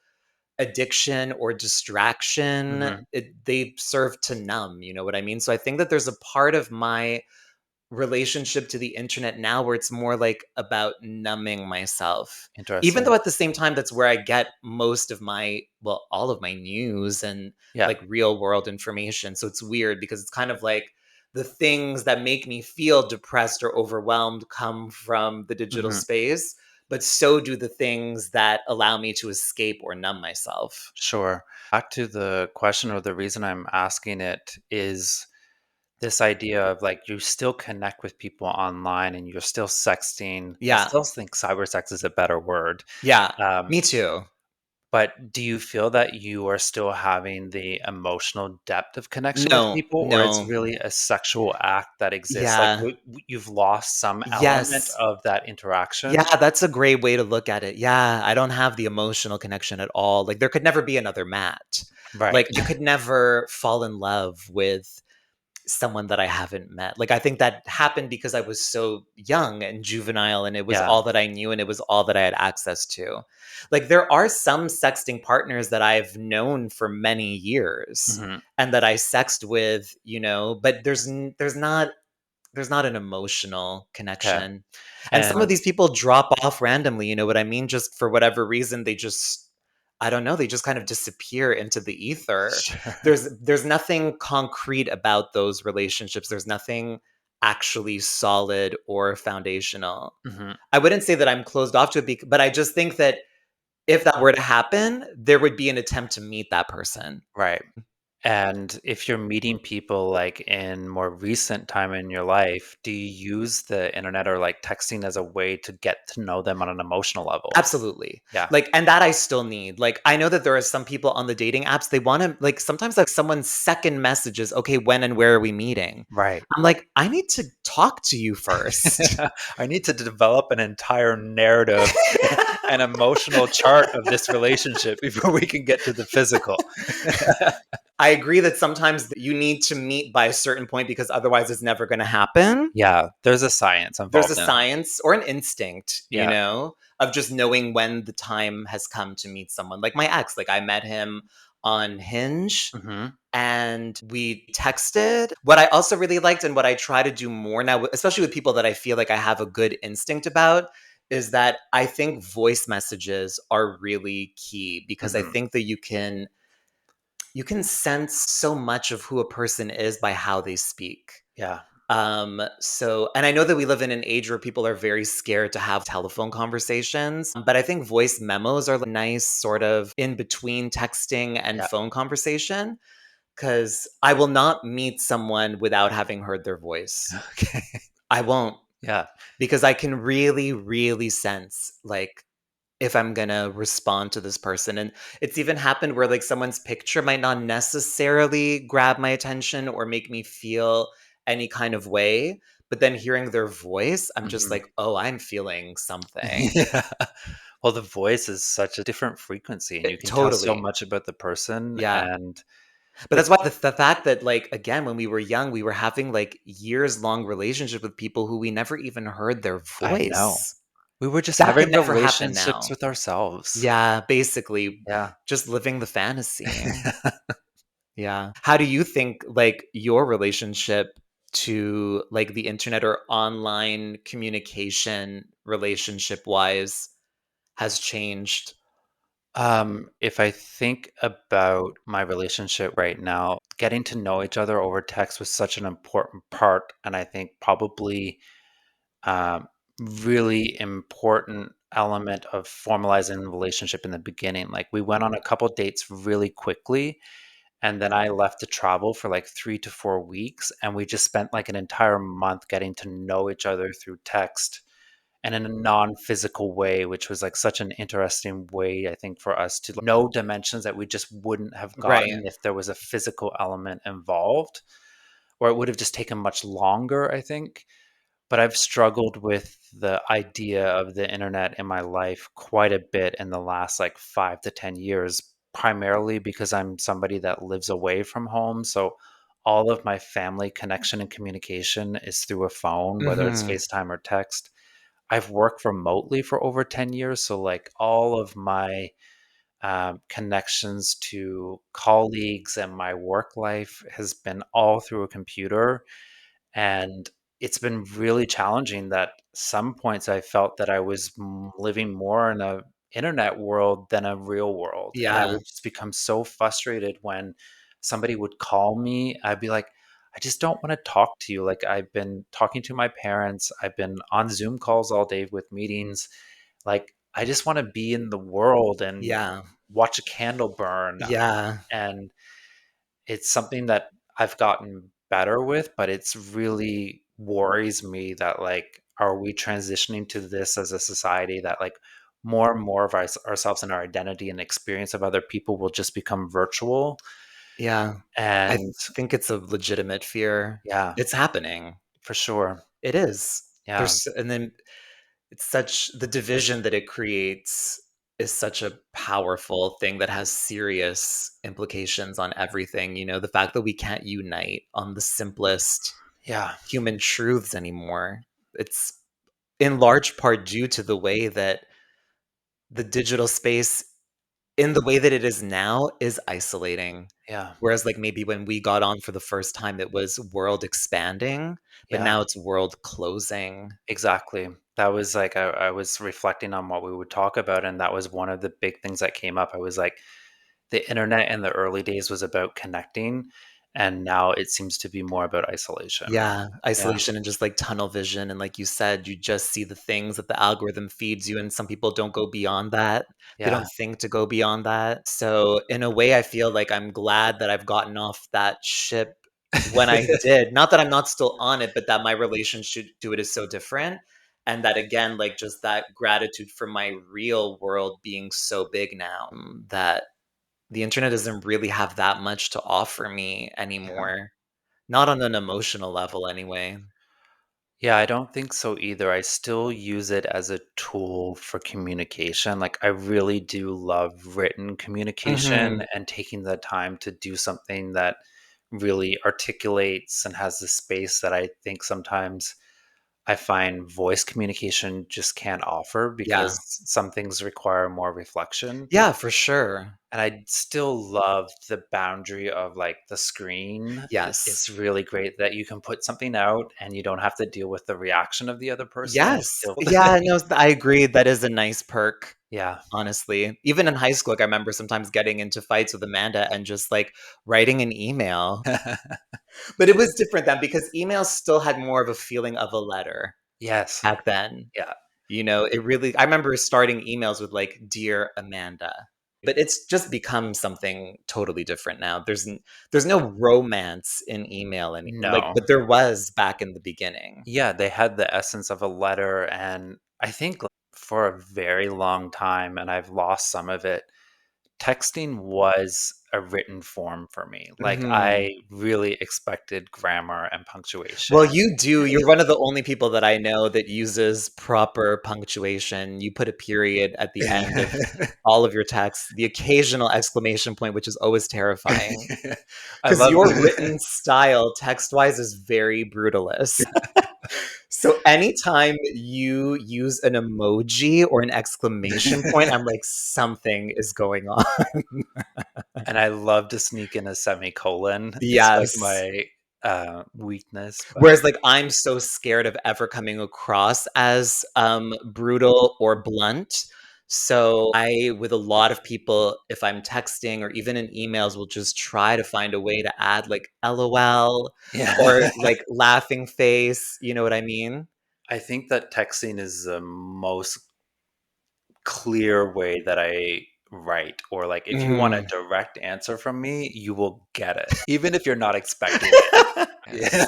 addiction or distraction, Mhm. they serve to numb, you know what I mean? So I think that there's a part of my relationship to the internet now where it's more like about numbing myself. Even though Interesting. at the same time, that's where I get most of my, well, all of my news and Yeah. like real world information. So it's weird because it's kind of like the things that make me feel depressed or overwhelmed come from the digital Mhm. space, but so do the things that allow me to escape or numb myself. Sure. Back to the question, or the reason I'm asking it is this idea of like you still connect with people online and you're still sexting. I Yeah. still think cybersex is a better word. Yeah. Um, Me too. but do you feel that you are still having the emotional depth of connection with No, people, or it's no. really a sexual act that exists? Like Yeah. you've lost some element Yes. of that interaction? Yeah, that's a great way to look at it. Yeah, I don't have the emotional connection at all. Like, there could never be another Matt. Right. Like, I could never fall in love with someone that I haven't met. Like, I think that happened because I was so young and juvenile, and it was Yeah. all that I knew, and it was all that I had access to. Like, there are some sexting partners that I've known for many years Hmm. and that I sexted with, but there's not an emotional Okay. connection. And some of And these people drop off randomly, you know what I mean? Just for whatever reason, they just I don't know, they just kind of disappear into the ether. sure. There's nothing concrete about those relationships. There's nothing actually solid or foundational. Hmm. I wouldn't say that I'm closed off to it, but I just think that if that were to happen, there would be an attempt to meet that person. Right. And if you're meeting people like in more recent time in your life, do you use the internet or like texting as a way to get to know them on an emotional level? Absolutely. Yeah. Like, and that I still need. Like, I know that there are some people on the dating apps, they want to, like, sometimes, like, someone's second message is, okay, when and where are we meeting? Right. I'm like, I need to talk to you first. I need to develop an entire narrative, an emotional chart of this relationship before we can get to the physical. I agree that sometimes you need to meet by a certain point because otherwise it's never going to happen. Yeah, there's a science There's a involved in it. science or an instinct, Yeah. of just knowing when the time has come to meet someone. Like my ex, like I met him on Hinge Hmm. and we texted. What I also really liked and what I try to do more now, especially with people that I feel like I have a good instinct about, is that I think voice messages are really key because I Hmm. think that you can sense so much of who a person is by how they speak. Yeah. So, and I know that we live in an age where people are very scared to have telephone conversations, but I think voice memos are like nice sort of in between texting and Yeah. phone conversation because I will not meet someone without having heard their voice. Okay. I won't Yeah. because I can really, really sense like if I'm gonna respond to this person. And it's even happened where like someone's picture might not necessarily grab my attention or make me feel any kind of way. But then hearing their voice, I'm just Hmm. like, oh, I'm feeling something. Yeah. Well, the voice is such a different frequency, and you can tell so Totally. much about the person, Yeah. and But it that's why the fact that, like, again, when we were young, we were having like years long relationships with people who we never even heard their I know. voice. We were just That could having never happen relationships now. with ourselves. Yeah, basically, Yeah. just living the fantasy. Yeah. How do you think, like, your relationship to, like, the internet or online communication relationship-wise has changed? If I think about my relationship right now, getting to know each other over text was such an important part, and I think probably um, really important element of formalizing the relationship in the beginning. Like we went on a couple dates really quickly, and then I left to travel for like 3 to 4 weeks, and we just spent like an entire month getting to know each other through text and in a non-physical way, which was like such an interesting way, I think, for us to know dimensions that we just wouldn't have Right. gotten if there was a physical element involved, or it would have just taken much longer, I think. But I've struggled with the idea of the internet in my life quite a bit in the last like 5 to 10 years, primarily because I'm somebody that lives away from home. So all of my family connection and communication is through a phone, whether it's Mhm. FaceTime or text. I've worked remotely for over 10 years. So, like, all of my connections to colleagues and my work life has been all through a computer. And it's been really challenging that some points I felt that I was living more in a internet world than a real world, and I Yeah. would just become so frustrated when somebody would call me. I'd be like, I just don't want to talk to you. Like, I've been talking to my parents, I've been on Zoom calls all day with meetings. Like, I just want to be in the world and Yeah. watch a candle burn. Yeah. And it's something that I've gotten better with, but it's really worries me that, like, are we transitioning to this as a society that, like, more and more of ourselves and our identity and experience of other people will just become virtual? Yeah. I And think it's a legitimate fear. yeah, It's happening. for sure. It is. Yeah, There's and then it's such the division that it creates is such a powerful thing that has serious implications on everything, the fact that we can't unite on the simplest yeah, human truths anymore. It's in large part due to the way that the digital space, in the way that it is now, is isolating. yeah, Whereas, like, maybe when we got on for the first time, it was world expanding, but yeah, now it's world closing. exactly. That was like, I was reflecting on what we would talk about, and that was one of the big things that came up. I was like, the internet in the early days was about connecting, and now it seems to be more about isolation. Yeah, Yeah, isolation and just, like, tunnel vision, and like you said, you just see the things that the algorithm feeds you, and some people don't go beyond that. They yeah, don't think to go beyond that. So, in a way, I feel like I'm glad that I've gotten off that ship when I did. Not that I'm not still on it, but that my relationship to it is so different, and that, again, like, just that gratitude for my real world being so big now, that the internet doesn't really have that much to offer me yeah. anymore. Not on an emotional level anyway. Yeah, I don't think so either. I still use it as a tool for communication. Like, I really do love written communication Mhm. and taking the time to do something that really articulates and has the space that I think sometimes I find voice communication just can't offer, Yeah. because some things require more reflection. Yeah, for sure. And I still love the boundary of, like, the screen. Yes. It's really great that you can put something out and you don't have to deal with the reaction of the other person and Yes. still Yeah, no, I agree, that is a nice perk, Yeah. honestly. Even in high school, like, I remember sometimes getting into fights with Amanda and just, like, writing an email. But it was different then because emails still had more of a feeling of a letter Yes. back then. Yeah. It really I remember starting emails with, like, "Dear Amanda." But it's just become something totally different now. There's no romance in email No. but there was back in the beginning. Yeah, they had the essence of a letter, and I think, like, for a very long time, and I've lost some of it, texting was a written form for me. Like, Mhm. I really expected grammar and punctuation. Well, you do. You're one of the only people that I know that uses proper punctuation. You put a period at the end of all of your texts, the occasional exclamation point, which is always terrifying. I Because love your written style, text-wise, is very brutalist. So anytime you use an emoji or an exclamation point, I'm like, something is going on. And I love to sneak in a semicolon. It's like Yes. my weakness, but Whereas, like, I'm so scared of ever coming across as, brutal or blunt. So I, with a lot of people, if I'm texting or even in emails, will just try to find a way to add, like, LOL or, yeah. like, laughing face, you know what I mean? I think that texting is the most clear way that I write, or like if you want a Mm. direct answer from me, you will get it, even if you're not expecting it. Yeah.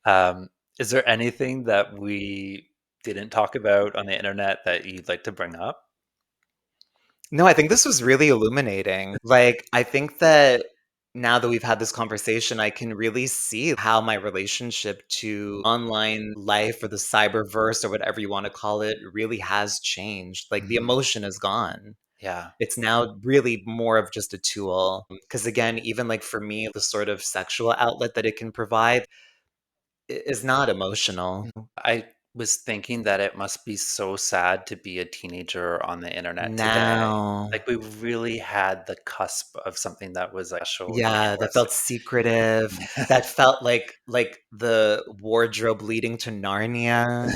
um, is there anything that we didn't talk about on the internet that you'd like to bring up? No, I think this was really illuminating. Like, I think that now that we've had this conversation, I can really see how my relationship to online life or the cyberverse or whatever you want to call it really has changed. Like, the Mhm. emotion is gone. Yeah. It's now really more of just a tool. Because again, even like for me, the sort of sexual outlet that it can provide is not emotional. I was thinking that it must be so sad to be a teenager on the internet today. Now. Like we really had the cusp of something that was like special and Yeah, that felt interesting. secretive, that felt like the wardrobe leading to Narnia.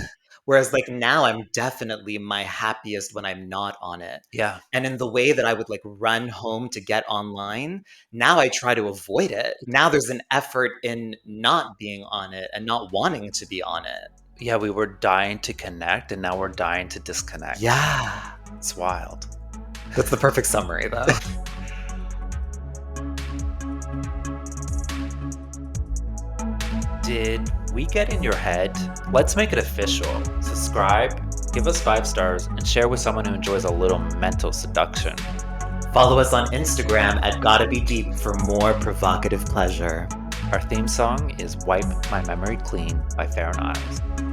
Whereas, like, now I'm definitely my happiest when I'm not on it. Yeah. And in the way that I would, like, run home to get online, now I try to avoid it. Now there's an effort in not being on it and not wanting to be on it. Yeah, we were dying to connect and now we're dying to disconnect. Yeah. It's wild. That's the perfect summary, though. Did we get in your head? Let's make it official. Subscribe, give us 5 stars, and share with someone who enjoys a little mental seduction. Follow us on Instagram at Gotta Be Deep for more provocative pleasure. Our theme song is Wipe My Memory Clean by Fair and Isles.